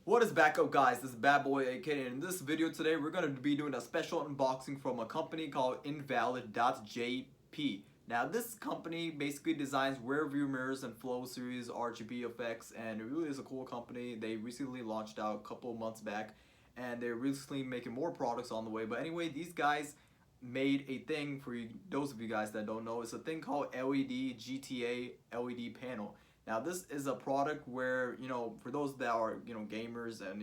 What is back up, guys? This is Bad Boy AK, and in this video today we're going to be doing a special unboxing from a company called Invalid.jp. Now this company basically designs rear view mirrors and flow series RGB effects, and it really is a cool company. They recently launched out a couple months back, and they're recently making more products on the way. But anyway, these guys made a thing for you, those of you guys that don't know. It's a thing called LED GTA LED panel. Now this is a product where, for those that are, gamers and,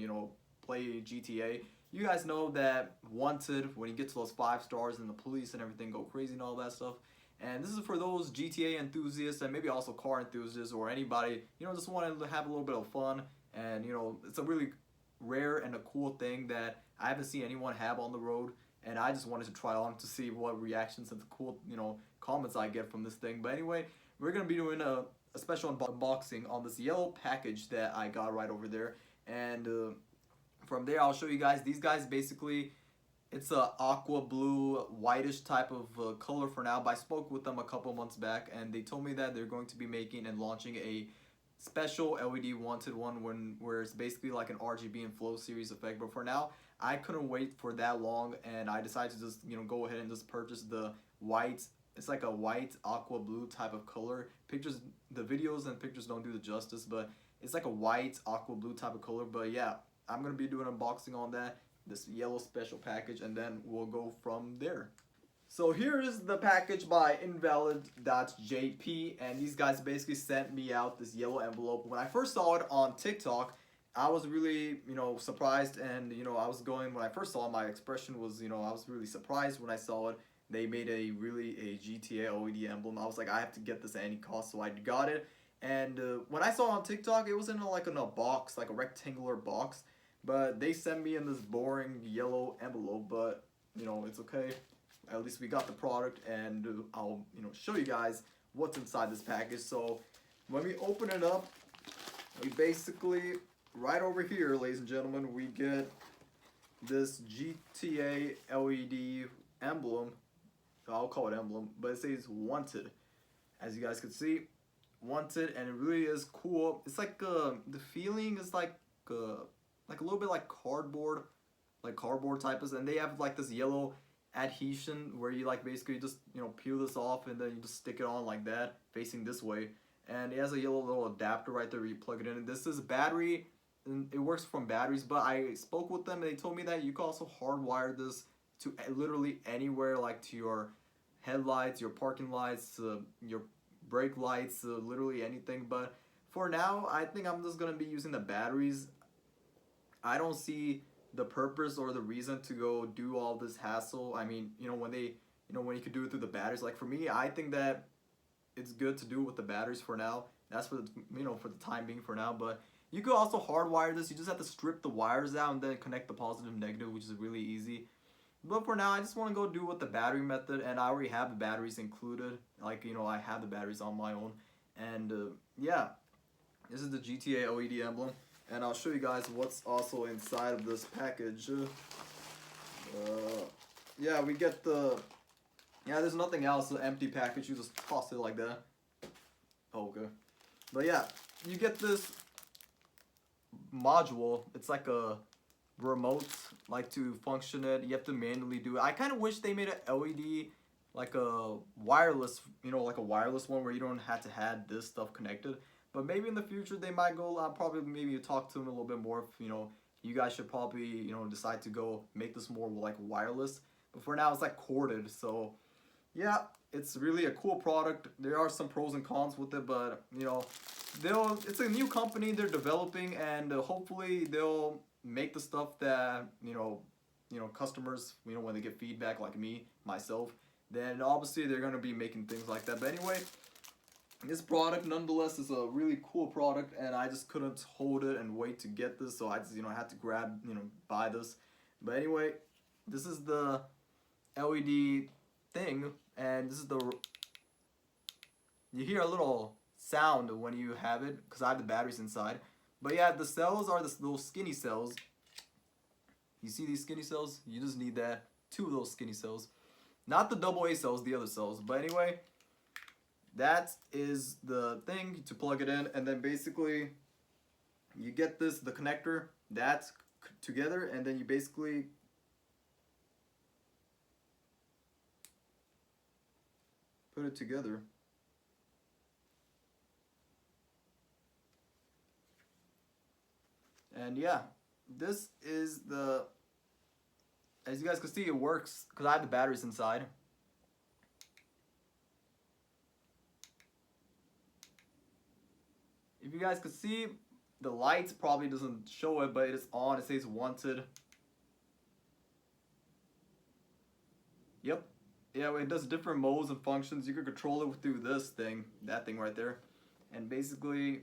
play GTA, you guys know that Wanted, when you get to those 5 stars and the police and everything go crazy and all that stuff. And this is for those GTA enthusiasts and maybe also car enthusiasts or anybody, just want to have a little bit of fun. And, it's a really rare and a cool thing that I haven't seen anyone have on the road. And I just wanted to try on to see what reactions and the cool, comments I get from this thing. But anyway, we're going to be doing a special unboxing on this yellow package that I got right over there. And from there, I'll show you guys. These guys basically, it's a aqua blue, whitish type of color for now. But I spoke with them a couple months back, and they told me that they're going to be making and launching a special LED Wanted one where it's basically like an RGB and flow series effect. But for now, I couldn't wait for that long, and I decided to just go ahead and just purchase the white. It's like a white aqua blue type of color. Pictures, the videos and pictures don't do the justice, but it's like a white aqua blue type of color. But yeah, I'm gonna be doing an unboxing on that, this yellow special package, and then we'll go from there. So here is the package by Invalid.jp, and these guys basically sent me out this yellow envelope. When I first saw it on TikTok, I was really, surprised, and, I was going, when I first saw it, my expression was, I was really surprised when I saw it. They made a GTA LED emblem. I was like, I have to get this at any cost, so I got it. And when I saw it on TikTok, it was in a box, like a rectangular box. But they sent me in this boring yellow envelope, but, it's okay. At least we got the product, and I'll show you guys what's inside this package. So when we open it up, we basically, right over here, ladies and gentlemen, we get this GTA LED emblem. I'll call it emblem, but it says Wanted, as you guys can see. Wanted, and it really is cool. It's like the feeling is like a little bit like cardboard type of, and they have like this yellow adhesion where you like basically just peel this off and then you just stick it on like that facing this way, and it has a yellow little adapter right there where you plug it in. And this is a battery, and it works from batteries, but I spoke with them and they told me that you can also hardwire this to literally anywhere, like to your headlights, your parking lights, your brake lights, literally anything. But for now, I think I'm just gonna be using the batteries. I don't see the purpose or the reason to go do all this hassle. I mean, when you could do it through the batteries. Like for me, I think that it's good to do it with the batteries for now. That's for the for the time being for now. But you could also hardwire this. You just have to strip the wires out and then connect the positive and negative, which is really easy. But for now, I just want to go do with the battery method, and I already have the batteries included. Like, I have the batteries on my own. And yeah, this is the GTA LED emblem. And I'll show you guys what's also inside of this package. Yeah, we get there's nothing else, an empty package. You just toss it like that. Oh, okay. But yeah, you get this module. It's like a remote, like to function it. You have to manually do it. I kind of wish they made an LED, like a wireless, like a wireless one where you don't have to have this stuff connected. But maybe in the future they might go. I'll probably maybe talk to them a little bit more. If, you guys should probably decide to go make this more like wireless. But for now it's like corded. So yeah, it's really a cool product. There are some pros and cons with it, but it's a new company they're developing, and hopefully they'll make the stuff that customers when they get feedback like myself, then obviously they're gonna be making things like that. But anyway, this product nonetheless is a really cool product, and I just couldn't hold it and wait to get this, so I just had to grab buy this. But anyway, this is the LED thing, and this is you hear a little sound when you have it because I have the batteries inside. But yeah, the cells are this little skinny cells. You see these skinny cells? You just need that, 2 of those skinny cells. Not the AA cells, the other cells. But anyway, that is the thing to plug it in, and then basically you get the connector that's together, and then you basically put it together. And yeah, this is the, as you guys can see, it works because I have the batteries inside. If you guys could see, the lights probably doesn't show it, but it is on. It says wanted. Yep. Yeah, it does different modes and functions. You can control it through this thing, that thing right there. And basically,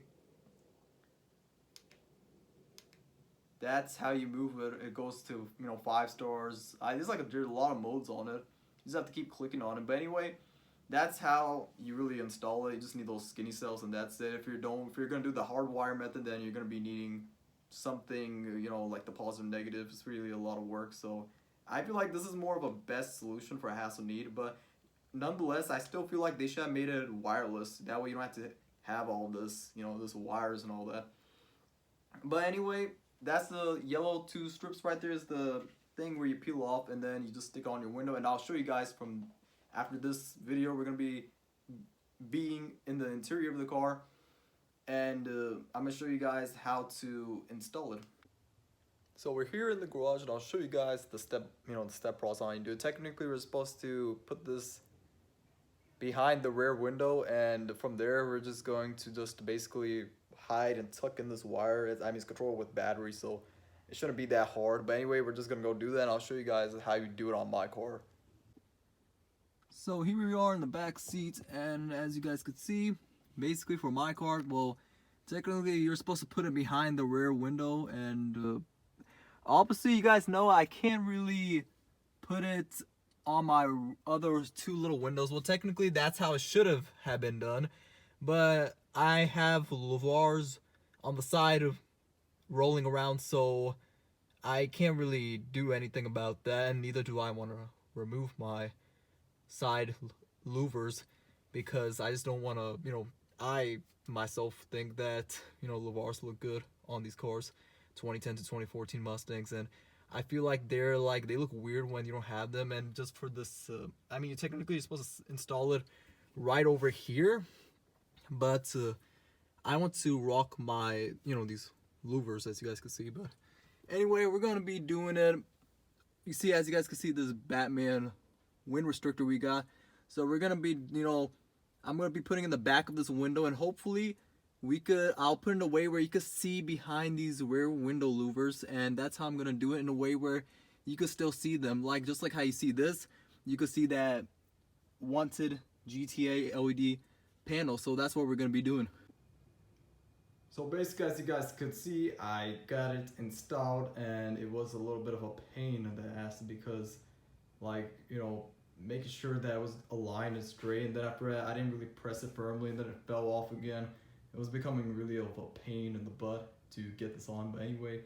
that's how you move it. It goes to, 5 stars. There's a lot of modes on it. You just have to keep clicking on it. But anyway, that's how you really install it. You just need those skinny cells, and that's it. If you're gonna do the hardwire method, then you're gonna be needing something, like the positive negative. It's really a lot of work. So I feel like this is more of a best solution for a hassle need, but nonetheless, I still feel like they should have made it wireless. That way you don't have to have all this, this wires and all that. But anyway, that's the yellow 2 strips right there is the thing where you peel off and then you just stick on your window. And I'll show you guys from after this video. We're gonna be being in the interior of the car, and I'm gonna show you guys how to install it. So we're here in the garage, and I'll show you guys the step, the step process on how you do it. Technically, we're supposed to put this behind the rear window, and from there, we're just going to just basically hide and tuck in this wire. It's controlled with battery, so it shouldn't be that hard. But anyway, we're just gonna go do that, and I'll show you guys how you do it on my car. So here we are in the back seat, and as you guys could see, basically for my car, well, technically you're supposed to put it behind the rear window, and obviously you guys know I can't really put it on my other 2 little windows. Well, technically that's how it should have been done, but I have LeVars on the side of rolling around, so I can't really do anything about that, and neither do I want to remove my side louvers, because I just don't want to, I myself think that, LeVars look good on these cars, 2010 to 2014 Mustangs, and I feel like they look weird when you don't have them. And just for this, technically you're supposed to install it right over here, but I want to rock my, these louvers, as you guys can see. But anyway, we're gonna be doing it. You see, as you guys can see, this Batman wind restrictor we got. So we're gonna be, I'm gonna be putting in the back of this window, and hopefully I'll put it in a way where you could see behind these rear window louvers, and that's how I'm gonna do it, in a way where you could still see them, just like how you see this. You could see that wanted GTA LED panel. So that's what we're gonna be doing. So basically, as you guys could see, I got it installed, and it was a little bit of a pain in the ass because, making sure that it was aligned and straight, and then after that, I didn't really press it firmly, and then it fell off again. It was becoming really of a pain in the butt to get this on. But anyway,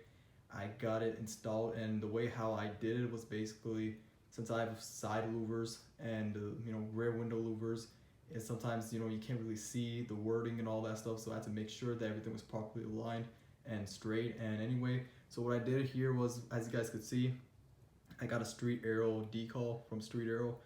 I got it installed, and the way how I did it was basically, since I have side louvers and rear window louvers, and sometimes you can't really see the wording and all that stuff, so I had to make sure that everything was properly aligned and straight. And anyway, so what I did here was, as you guys could see, I got a Street Arrow decal from Street Arrow,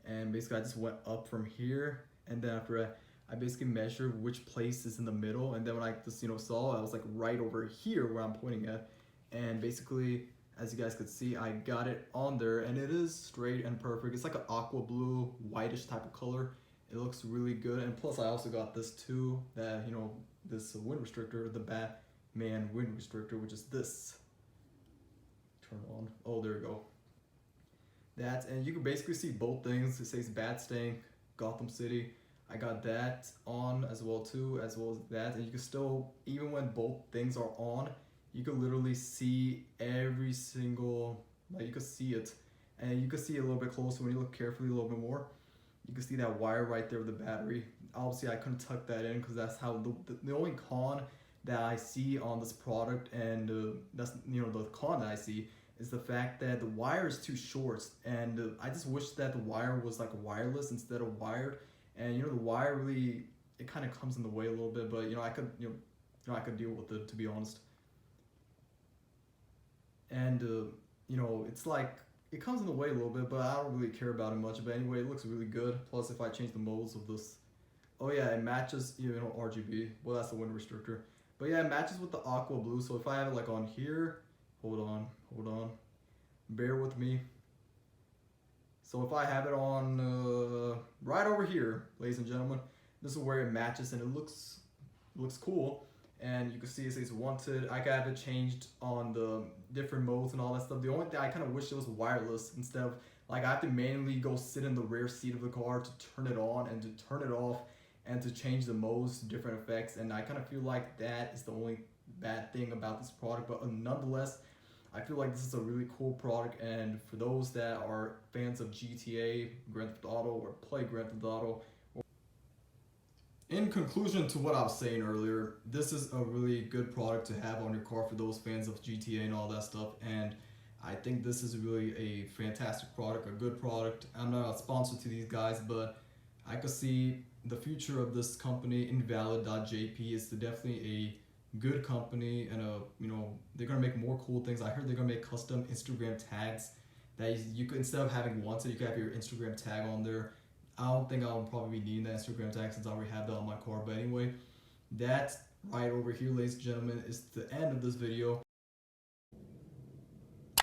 and basically I just went up from here, and then after that I basically measured which place is in the middle, and then when I just saw, I was like right over here where I'm pointing at, and basically, as you guys could see, I got it on there, and it is straight and perfect. It's like an aqua blue, whitish type of color. It looks really good, and plus I also got this too, that this wind restrictor, the Batman wind restrictor, which is this. Turn on. Oh, there we go. That, and you can basically see both things. It says Batstang, Gotham City. I got that on as well too, as well as that, and you can still, even when both things are on, you can literally see every single, you can see it, and you can see it a little bit closer when you look carefully a little bit more. You can see that wire right there with the battery. Obviously, I couldn't tuck that in because that's how the only con that I see on this product, and that's the con that I see, is the fact that the wire is too short, and I just wish that the wire was like wireless instead of wired. And the wire really, it kind of comes in the way a little bit, but I could I could deal with it, to be honest. And you know, it's like it comes in the way a little bit, but I don't really care about it much. But anyway, it looks really good. Plus, if I change the modes of this, oh yeah, it matches, you know, RGB. Well, that's the wind restrictor. But yeah, it matches with the aqua blue. So if I have it like on here, hold on, bear with me. So if I have it on right over here, ladies and gentlemen, this is where it matches and it looks cool. And you can see it says wanted. I got it changed on the different modes and all that stuff. The only thing I kind of wish it was wireless instead of like I have to manually go sit in the rear seat of the car to turn it on and to turn it off and to change the modes to different effects. And I kind of feel like that is the only bad thing about this product. But nonetheless, I feel like this is a really cool product, and for those that are fans of GTA, Grand Theft Auto, or play Grand Theft Auto. In conclusion to what I was saying earlier, this is a really good product to have on your car for those fans of GTA and all that stuff, and I think this is really a fantastic product, a good product. I'm not a sponsor to these guys, but I could see the future of this company, Invalid.jp, is definitely a good company, and you know, they're gonna make more cool things. I heard they're gonna make custom Instagram tags that you could, instead of having one, so you could have your Instagram tag on there. I don't think I'll probably be needing that Instagram tag since I already have that on my car. But anyway, that's right over here, ladies and gentlemen, is the end of this video.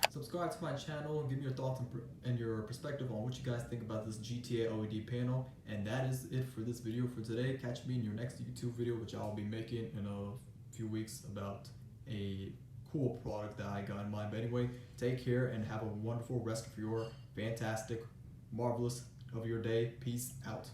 Subscribe to my channel, give me your thoughts and your perspective on what you guys think about this GTA OLED panel. And that is it for this video for today. Catch me in your next YouTube video, which I'll be making in a few weeks about a cool product that I got in mind. But anyway, take care and have a wonderful rest of your fantastic, marvelous of your day. Peace out.